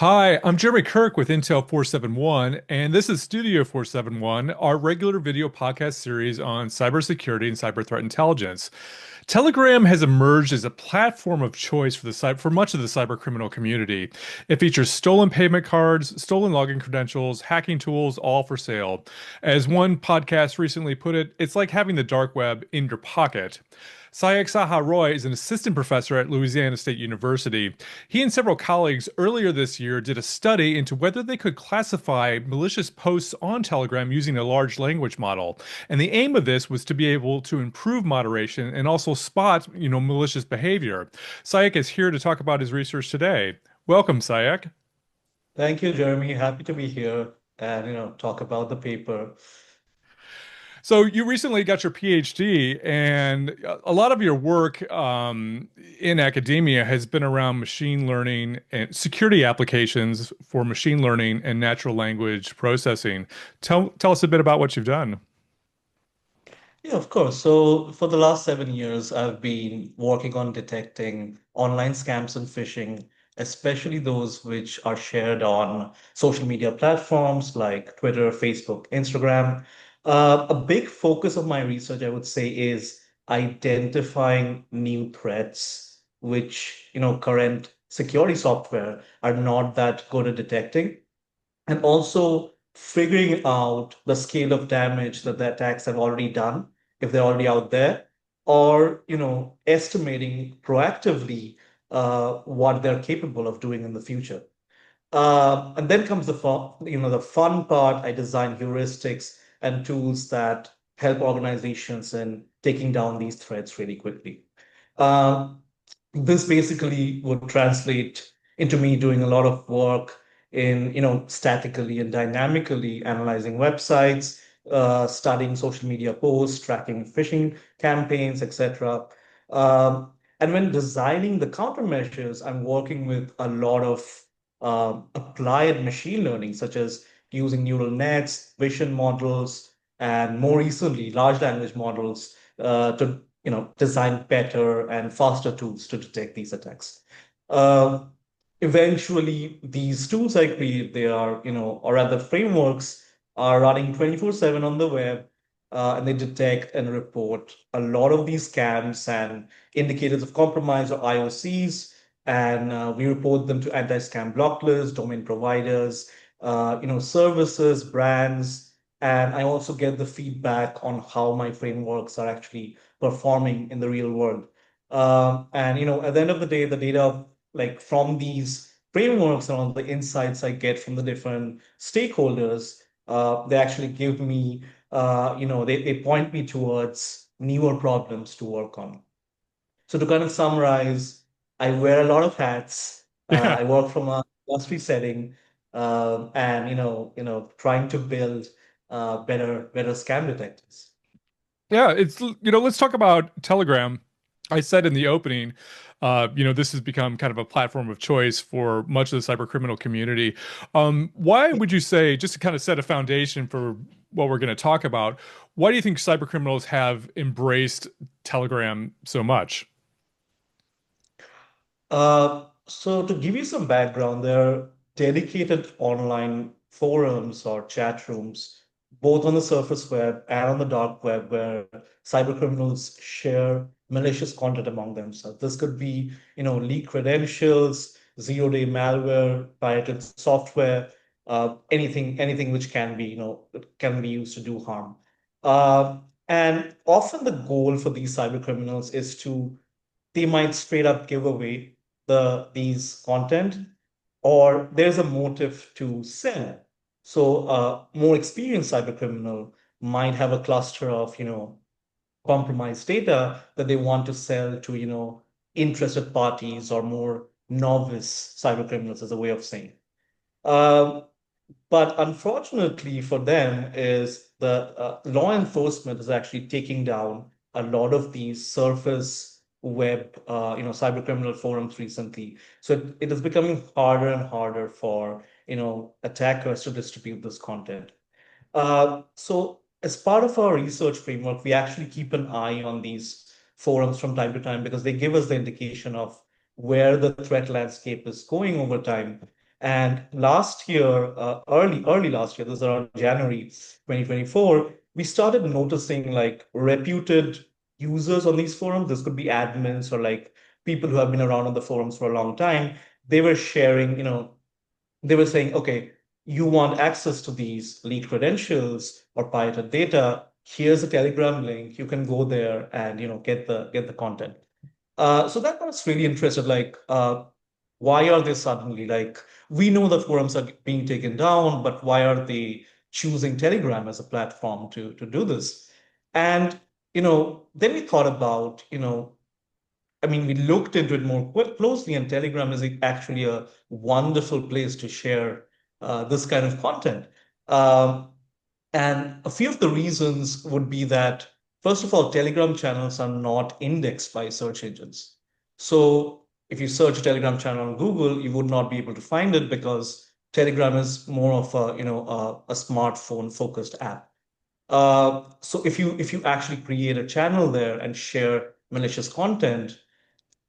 Hi, I'm Jeremy Kirk with Intel 471, and this is Studio 471, our regular video podcast series on cybersecurity and cyber threat intelligence. Telegram has emerged as a platform of choice for much of the cyber criminal community. It features stolen payment cards, stolen login credentials, hacking tools, all for sale. As one podcast recently put it, it's like having the dark web in your pocket. Sayak Saha is an assistant professor at Louisiana State University. He and several colleagues earlier this year did a study into whether they could classify malicious posts on Telegram using a large language model. And the aim of this was to be able to improve moderation and also spot, malicious behavior. Sayak is here to talk about his research today. Welcome, Sayak. Thank you, Jeremy. Happy to be here and talk about the paper. So you recently got your PhD, and a lot of your work in academia has been around machine learning and security applications for machine learning and natural language processing. Tell us a bit about what you've done. Yeah, of course. So for the last 7 years, I've been working on detecting online scams and phishing, especially those which are shared on social media platforms like Twitter, Facebook, Instagram. A big focus of my research, I would say, is identifying new threats, which, current security software are not that good at detecting, and also figuring out the scale of damage that the attacks have already done, if they're already out there, or estimating proactively what they're capable of doing in the future. And then comes the fun part. I design heuristics and tools that help organizations in taking down these threats really quickly. Um, this basically would translate into me doing a lot of work in statically and dynamically analyzing websites, studying social media posts, tracking phishing campaigns, etc. And when designing the countermeasures, I'm working with a lot of applied machine learning, such as using neural nets, vision models, and more recently, large language models to design better and faster tools to detect these attacks. Uh, Eventually, these tools I create, they are, or rather frameworks are running 24/7 on the web, and they detect and report a lot of these scams and indicators of compromise or IOCs, and we report them to anti-scam block lists, domain providers, services, brands, and I also get the feedback on how my frameworks are actually performing in the real world. And at the end of the day, the data like from these frameworks and all the insights I get from the different stakeholders, they actually give me, they point me towards newer problems to work on. So to kind of summarize, I wear a lot of hats. Yeah. I work from a industry setting, and trying to build better scam detectors. Yeah, let's talk about Telegram. I said in the opening, this has become kind of a platform of choice for much of the cyber criminal community. Why would you say, just to kind of set a foundation for what we're going to talk about, why do you think cyber criminals have embraced Telegram so much? So to give you some background, there are dedicated online forums or chat rooms, both on the surface web and on the dark web, where cybercriminals share malicious content among themselves. This could be, leaked credentials, zero-day malware, pirated software, anything which can be, can be used to do harm. Uh, and often the goal for these cybercriminals is to they might straight up give away these content, or there's a motive to sell. So more experienced cyber criminal might have a cluster of compromised data that they want to sell to interested parties or more novice cyber criminals, as a way of saying. Um, but unfortunately for them is the law enforcement is actually taking down a lot of these surface web, cyber criminal forums recently. So it is becoming harder and harder for, attackers to distribute this content. So as part of our research framework, we actually keep an eye on these forums from time to time because they give us the indication of where the threat landscape is going over time. And last year, early last year, this is around January 2024, we started noticing like reputed users on these forums. This could be admins or like people who have been around on the forums for a long time. They were sharing, they were saying, okay, you want access to these leaked credentials or pirated data. Here's a Telegram link. You can go there and get the content. So that got us really interested. Like, why are they suddenly like we know the forums are being taken down, but why are they choosing Telegram as a platform to do this? And then we thought about I mean, we looked into it more closely, and Telegram is actually a wonderful place to share this kind of content. Um, and a few of the reasons would be that, first of all, Telegram channels are not indexed by search engines. So if you search a Telegram channel on Google, you would not be able to find it because Telegram is more of a smartphone focused app. So if you actually create a channel there and share malicious content,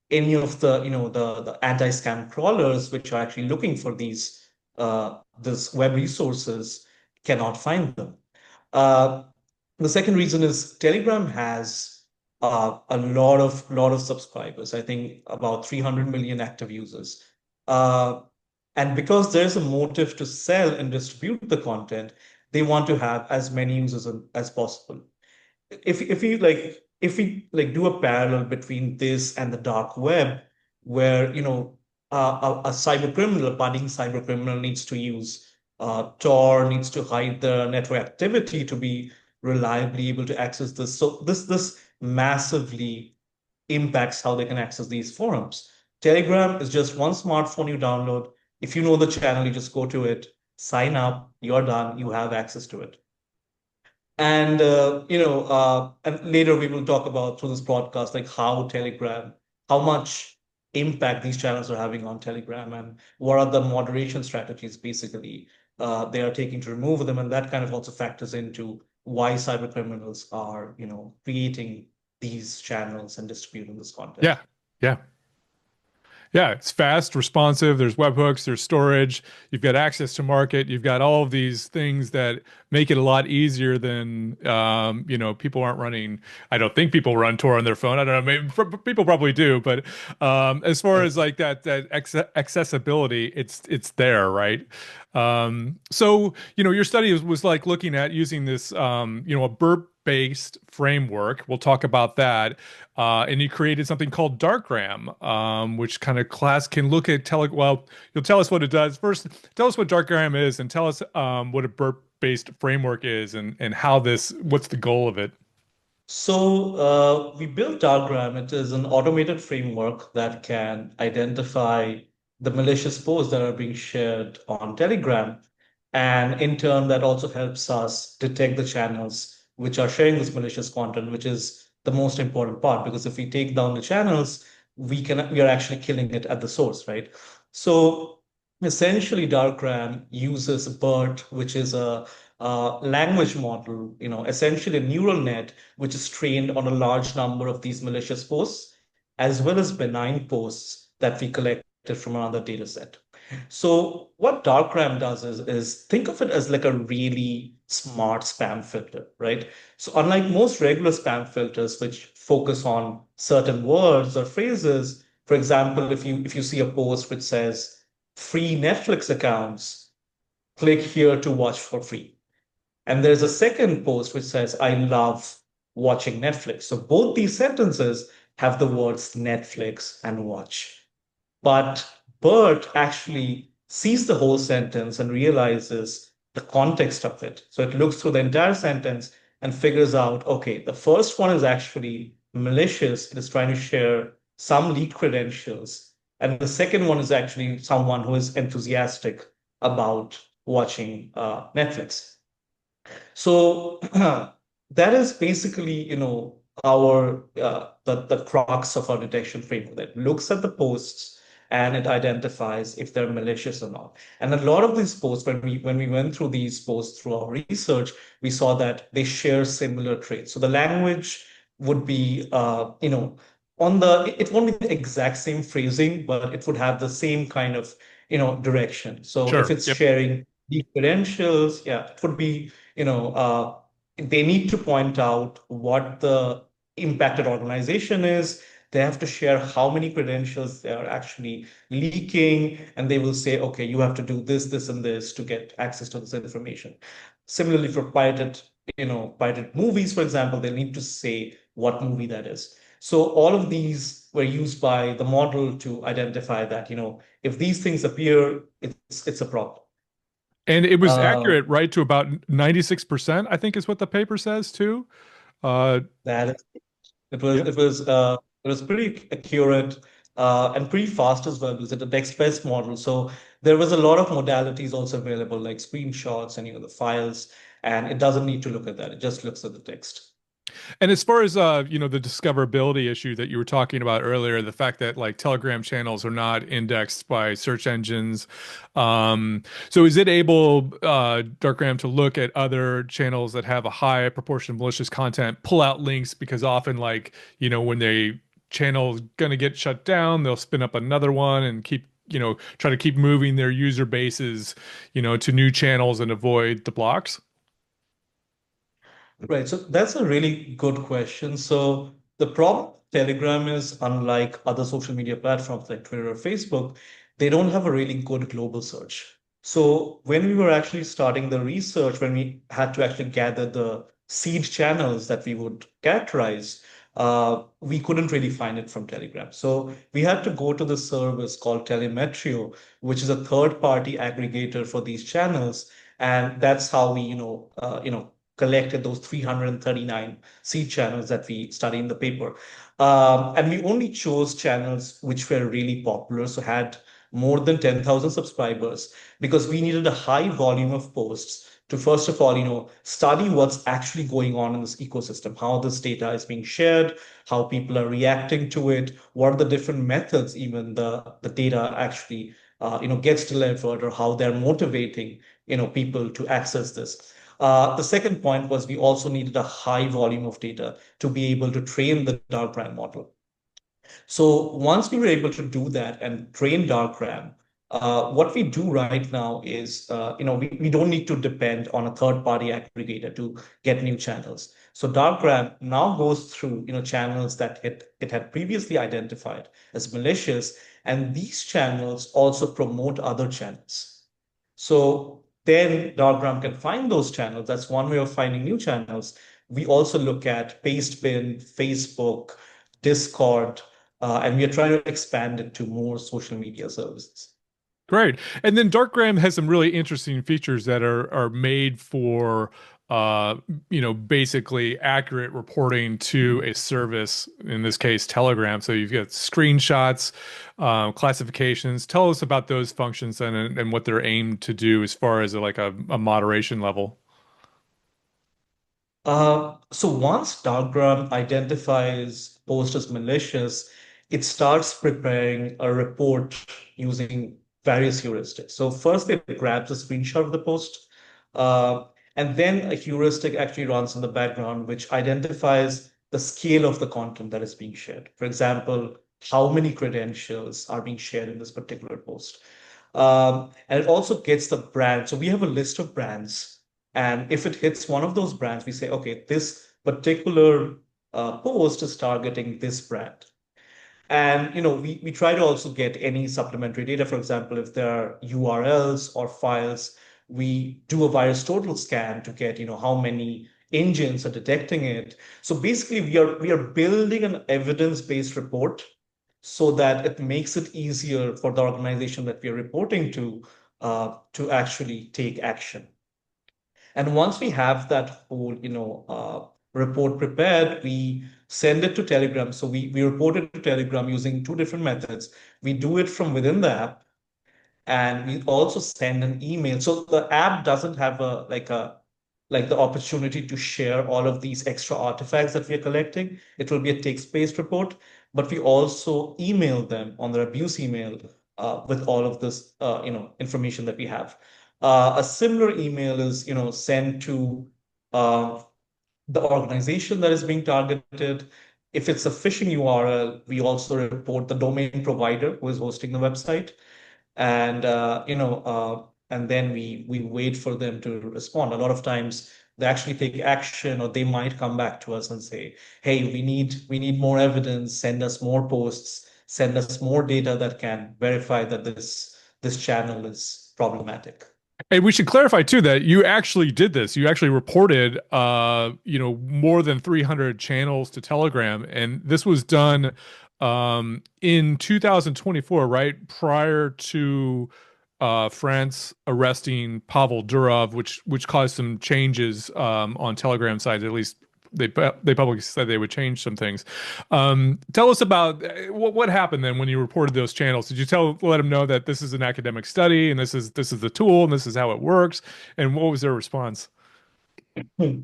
any of the anti-scam crawlers which are actually looking for this web resources cannot find them. Uh, the second reason is Telegram has a lot of subscribers. I think about 300 million active users. Uh, and because there's a motive to sell and distribute the content, they want to have as many users as possible. If we do a parallel between this and the dark web, where a cyber criminal, a budding cyber criminal, needs to use Tor, needs to hide the network activity to be reliably able to access this. So this massively impacts how they can access these forums. Telegram is just one smartphone you download. If you know the channel, you just go to it, sign up, you're done, you have access to it. And later we will talk about through this podcast, like how much impact these channels are having on Telegram, and what are the moderation strategies basically they are taking to remove them, and that kind of also factors into why cyber criminals are, creating these channels and distributing this content. Yeah. Yeah. Yeah, it's fast, responsive. There's webhooks, there's storage. You've got access to market. You've got all of these things that make it a lot easier than, people aren't running. I don't think people run Tor on their phone. I don't know. Maybe people probably do, but as far Right. as like accessibility, it's there, right? So your study was like looking at using this, a burp-based framework. We'll talk about that. And you created something called Darkgram, which kind of class can look at well, you'll tell us what it does. First, tell us what Darkgram is and tell us what a burp-based framework is and how what's the goal of it? So we built Darkgram. It is an automated framework that can identify the malicious posts that are being shared on Telegram. And in turn, that also helps us detect the channels which are sharing this malicious content, which is the most important part. Because if we take down the channels, we are actually killing it at the source, right? So essentially, Darkgram uses BERT, which is a language model, essentially a neural net which is trained on a large number of these malicious posts, as well as benign posts that we collected from another data set. So what Darkram does is think of it as like a really smart spam filter, right? So unlike most regular spam filters, which focus on certain words or phrases, for example, if you see a post which says free Netflix accounts, click here to watch for free. And there's a second post which says, I love watching Netflix. So both these sentences have the words Netflix and watch. But Bert actually sees the whole sentence and realizes the context of it. So it looks through the entire sentence and figures out, okay, the first one is actually malicious. It is trying to share some leaked credentials. And the second one is actually someone who is enthusiastic about watching Netflix. So that is basically, our the crux of our detection framework that looks at the posts and it identifies if they're malicious or not. And a lot of these posts, when we went through these posts through our research, we saw that they share similar traits. So the language would be, on it won't be the exact same phrasing, but it would have the same kind of direction. So if Sure. it's Yep. sharing the credentials, yeah, it would be, they need to point out what the impacted organization is. They have to share how many credentials they are actually leaking, and they will say, okay, you have to do this, this, and this to get access to this information. Similarly, for pirated movies, for example, they need to say what movie that is. So all of these were used by the model to identify that, if these things appear, it's a problem. And it was Uh, accurate, right, to about 96%, I think is what the paper says too. Uh, that is, yeah. it was pretty accurate and pretty fast as well because it's a text-based model. So there was a lot of modalities also available, like screenshots and the files, and it doesn't need to look at that. It just looks at the text. And as far as the discoverability issue that you were talking about earlier, the fact that like Telegram channels are not indexed by search engines. So is it able, Darkgram, to look at other channels that have a high proportion of malicious content, pull out links because often like, when they channel's gonna get shut down, they'll spin up another one and keep, try to keep moving their user bases, to new channels and avoid the blocks? Right. So that's a really good question. So the problem with Telegram is unlike other social media platforms like Twitter or Facebook, they don't have a really good global search. So when we were actually starting the research, when we had to actually gather the seed channels that we would characterize, we couldn't really find it from Telegram. So we had to go to the service called Telemetrio, which is a third-party aggregator for these channels, and that's how we, collected those 339 seed channels that we study in the paper. And we only chose channels which were really popular, so had more than 10,000 subscribers, because we needed a high volume of posts to, first of all, study what's actually going on in this ecosystem, how this data is being shared, how people are reacting to it, what are the different methods, even the data actually, gets delivered, or how they're motivating, people to access this. The second point was we also needed a high volume of data to be able to train the Darkgram model. So once we were able to do that and train Darkgram, what we do right now is, we don't need to depend on a third-party aggregator to get new channels. So Darkgram now goes through, channels that it had previously identified as malicious, and these channels also promote other channels. So then Darkgram can find those channels. That's one way of finding new channels. We also look at Pastebin, Facebook, Discord, and we are trying to expand it to more social media services. Great. And then Darkgram has some really interesting features that are made for basically accurate reporting to a service, in this case, Telegram. So you've got screenshots, classifications. Tell us about those functions and what they're aimed to do as far as like a moderation level. So once Darkgram identifies post as malicious, it starts preparing a report using various heuristics. So first it grabs a screenshot of the post, uh, and then a heuristic actually runs in the background, which identifies the scale of the content that is being shared. For example, how many credentials are being shared in this particular post. And it also gets the brand. So we have a list of brands. And if it hits one of those brands, we say, okay, this particular post is targeting this brand. And we try to also get any supplementary data. For example, if there are URLs or files, we do a virus total scan to get how many engines are detecting it. So basically, we are building an evidence-based report so that it makes it easier for the organization that we are reporting to actually take action. And once we have that whole, report prepared, we send it to Telegram. So we report it to Telegram using two different methods. We do it from within the app, and we also send an email. So the app doesn't have like the opportunity to share all of these extra artifacts that we are collecting. It will be a text-based report, but we also email them on their abuse email with all of this information that we have. A similar email is sent to uh, the organization that is being targeted. If it's a phishing URL, we also report the domain provider who is hosting the website. and and then we wait for them to respond. A lot of times they actually take action, or they might come back to us and say, "Hey, we need more evidence. Send us more posts. Send us more data that can verify that this channel is problematic." And we should clarify too that you actually did this. You actually reported, more than 300 channels to Telegram, and this was done in 2024, right prior to France arresting Pavel Durov, which caused some changes on Telegram side. At least they publicly said they would change some things. Tell us about what happened then when you reported those channels. Did you let them know that this is an academic study and this is the tool and this is how it works? And what was their response? Hmm.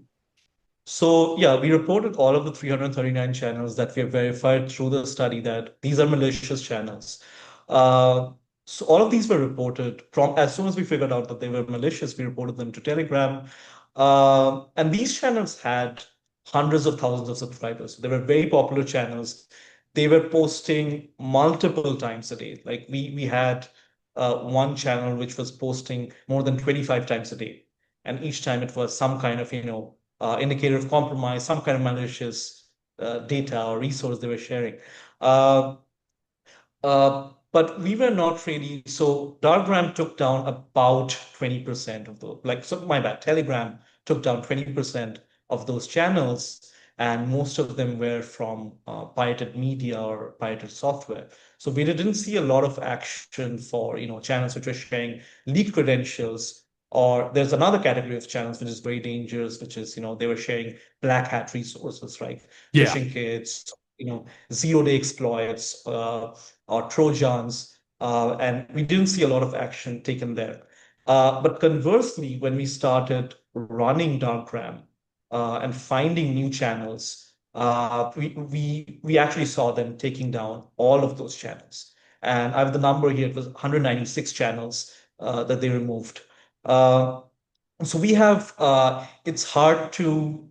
So yeah, we reported all of the 339 channels that we have verified through the study that these are malicious channels. Uh, so all of these were reported from as soon as we figured out that they were malicious, we reported them to Telegram. And these channels had hundreds of thousands of subscribers. They were very popular channels. They were posting multiple times a day. Like we had one channel which was posting more than 25 times a day. And each time it was some kind of, indicator of compromise, some kind of malicious data or resource they were sharing. Uh, but we were not really. So Darkgram took down about 20% of those. Like, so my bad. Telegram took down 20% of those channels, and most of them were from pirated media or pirated software. So we didn't see a lot of action for channels which were sharing leaked credentials. Or there's another category of channels which is very dangerous, which is they were sharing black hat resources, right? Yeah. Phishing kits, zero-day exploits. Or Trojans, and we didn't see a lot of action taken there. But conversely, when we started running Darkgram and finding new channels, we actually saw them taking down all of those channels. And I have the number here. It was 196 channels that they removed. Uh, so we have, it's hard to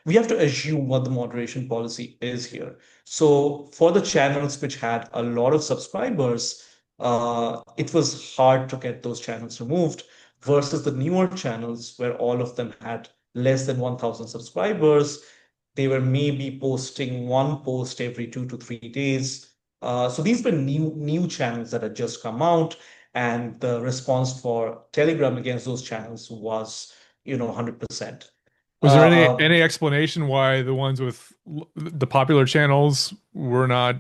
we have to assume what the moderation policy is here. So for the channels which had a lot of subscribers, it was hard to get those channels removed versus the newer channels where all of them had less than 1,000 subscribers. They were maybe posting one post every 2 to 3 days. So these were new channels that had just come out, and the response for Telegram against those channels was 100%. Was there any Uh, any explanation why the ones with the popular channels were not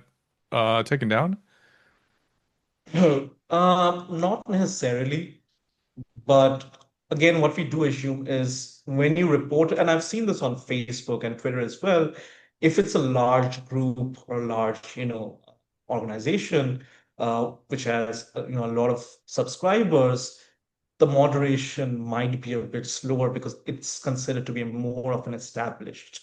taken down? not necessarily. But again, what we do assume is when you report, and I've seen this on Facebook and Twitter as well, if it's a large group or a large, organization, which has, a lot of subscribers, the moderation might be a bit slower because it's considered to be more of an established,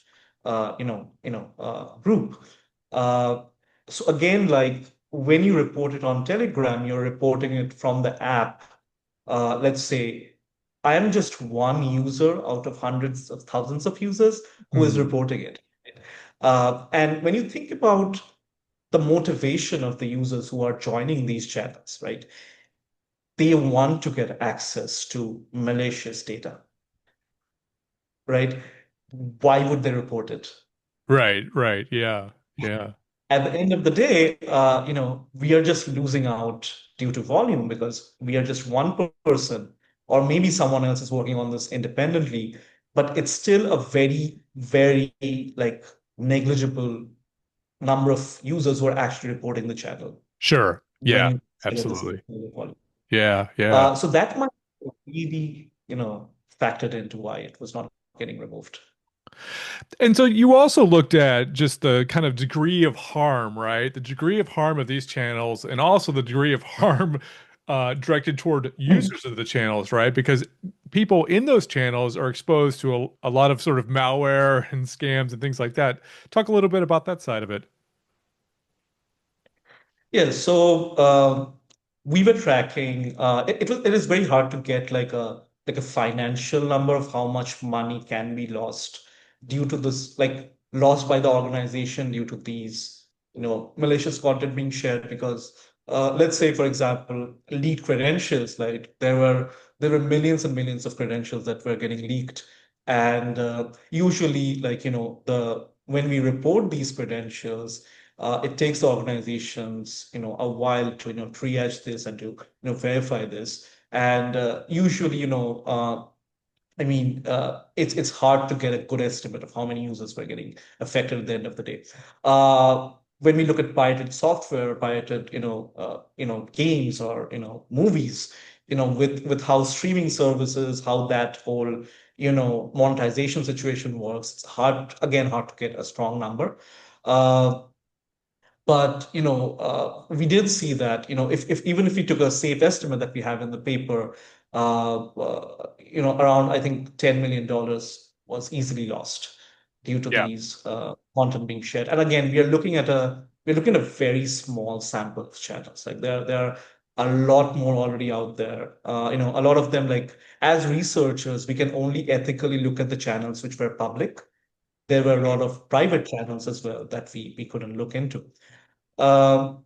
group. Uh, so again, like when you report it on Telegram, you're reporting it from the app. Let's say I am just one user out of hundreds of thousands of users who is Hmm. reporting it. And when you think about the motivation of the users who are joining these channels, right? They want to get access to malicious data, right? Why would they report it? Right, right. Yeah, yeah. At the end of the day, we are just losing out due to volume because we are just one person, or maybe someone else is working on this independently, but it's still a very, very like negligible number of users who are actually reporting the channel Sure. when Yeah, you say that this is absolutely. volume. Yeah, yeah. So that might really, factored into why it was not getting removed. And so you also looked at just the kind of degree of harm, right? The degree of harm of these channels and also the degree of harm directed toward users of the channels, right? Because people in those channels are exposed to a lot of sort of malware and scams and things like that. Talk a little bit about that side of it. Yeah, so we were tracking. It is very hard to get like a financial number of how much money can be lost due to this, like lost by the organization due to these malicious content being shared because let's say, for example, leaked credentials. Like there were millions and millions of credentials that were getting leaked, and usually, like the when we report these credentials, it takes the organizations a while to triage this and to verify this, and usually it's hard to get a good estimate of how many users were getting affected at the end of the day. When we look at pirated software, pirated, games or movies, with how streaming services, how that whole monetization situation works, it's hard to get a strong number. Uh, but we did see that if even if we took a safe estimate that we have in the paper, around I think $10 million was easily lost due to Yeah. these content being shared. And again, we're looking at a very small sample of channels. Like there are a lot more already out there. A lot of them, like as researchers, we can only ethically look at the channels which were public. There were a lot of private channels as well that we couldn't look into. Um,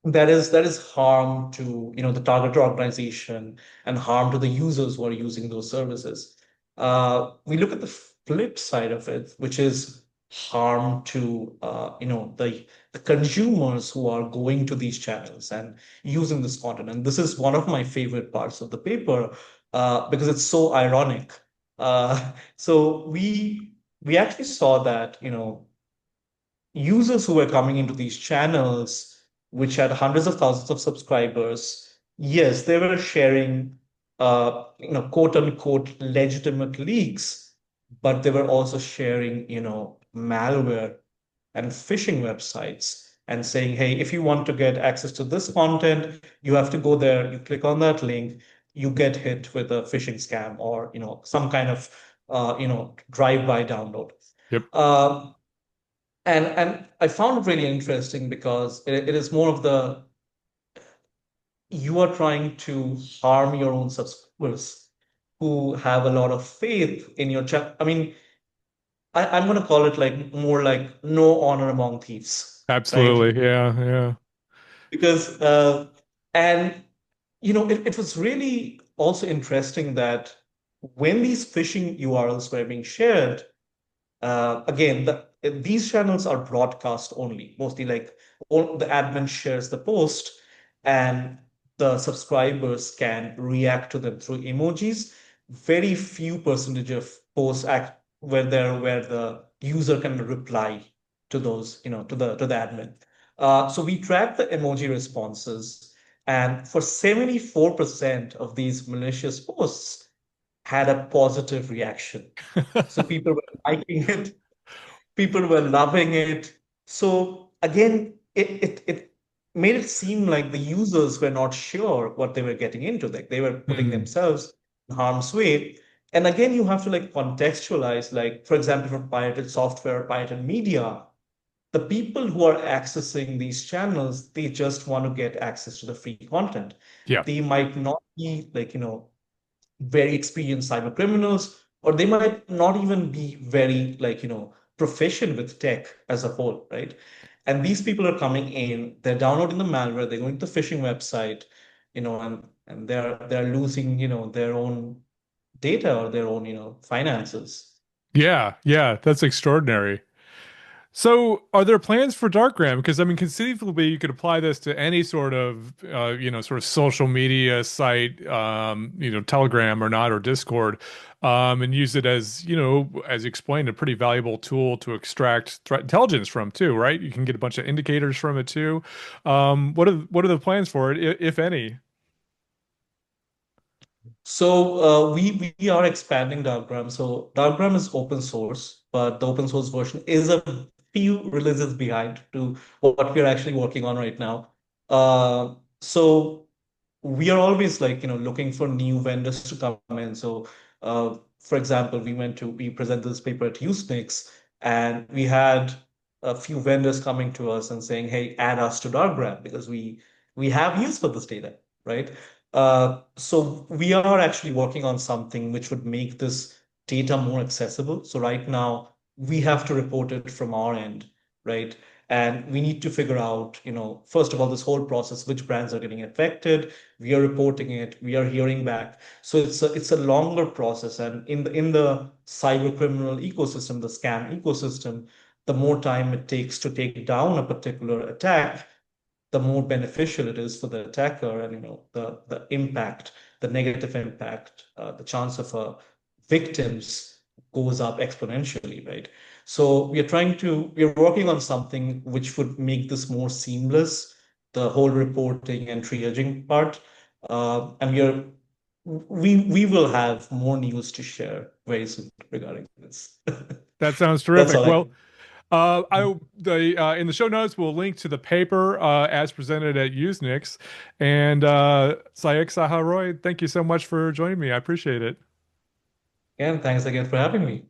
that is harm to the target organization and harm to the users who are using those services. We look at the flip side of it, which is harm to the consumers who are going to these channels and using this content. And this is one of my favorite parts of the paper because it's so ironic. So we actually saw that users who were coming into these channels, which had hundreds of thousands of subscribers, yes, they were sharing, quote unquote, legitimate leaks, but they were also sharing, malware and phishing websites and saying, hey, if you want to get access to this content, you have to go there, you click on that link, you get hit with a phishing scam or, some kind of, drive-by download. Yep. Um, and I found it really interesting because it is more of the you are trying to harm your own subscribers who have a lot of faith in your chat. I mean, I'm going to call it like more like no honor among thieves, right? Absolutely. Yeah. Yeah. Because and it was really also interesting that when these phishing URLs were being shared, again, these channels are broadcast only, mostly like the admin shares the post and the subscribers can react to them through emojis. Very few percentage of posts act where the user can reply to those, to the admin. So we track the emoji responses, and for 74% of these malicious posts had a positive reaction. So people were liking it, people were loving it. So again, it made it seem like the users were not sure what they were getting into. Like they were putting Hmm. themselves in harm's way. And again, you have to like contextualize, like, for example, for pirated software, pirated media, the people who are accessing these channels, they just want to get access to the free content. Yeah. They might not be like, very experienced cyber criminals, or they might not even be very like proficient with tech as a whole, right? And these people are coming in, they're downloading the malware, they're going to the phishing website, and they're losing their own data or their own finances. Yeah. Yeah. That's extraordinary. So, are there plans for Darkgram? Because I mean, conceivably, you could apply this to any sort of, sort of social media site, Telegram or not, or Discord, and use it as, as you explained, a pretty valuable tool to extract threat intelligence from too, right? You can get a bunch of indicators from it too. What are the plans for it, if any? So we are expanding Darkgram. So Darkgram is open source, but the open source version is a few releases behind to what we're actually working on right now. So we are always like looking for new vendors to come in. So for example, we presented this paper at Usenix, and we had a few vendors coming to us and saying, hey, add us to Darkgram because we have use for this data, right? So we are actually working on something which would make this data more accessible. So right now we have to report it from our end. right? And we need to figure out, first of all, this whole process, which brands are getting affected. We are reporting it. We are hearing back. So it's a longer process. And in the cyber criminal ecosystem, the scam ecosystem, the more time it takes to take down a particular attack, the more beneficial it is for the attacker, and the impact, the negative impact, the chance of victims goes up exponentially, right? So we're working on something which would make this more seamless, the whole reporting and triaging part. And we will have more news to share very soon regarding this. That sounds That's terrific. all I Well, can. I the in the show notes we'll link to the paper as presented at Usenix. And Sayak Saha, thank you so much for joining me. I appreciate it. And thanks again for having me.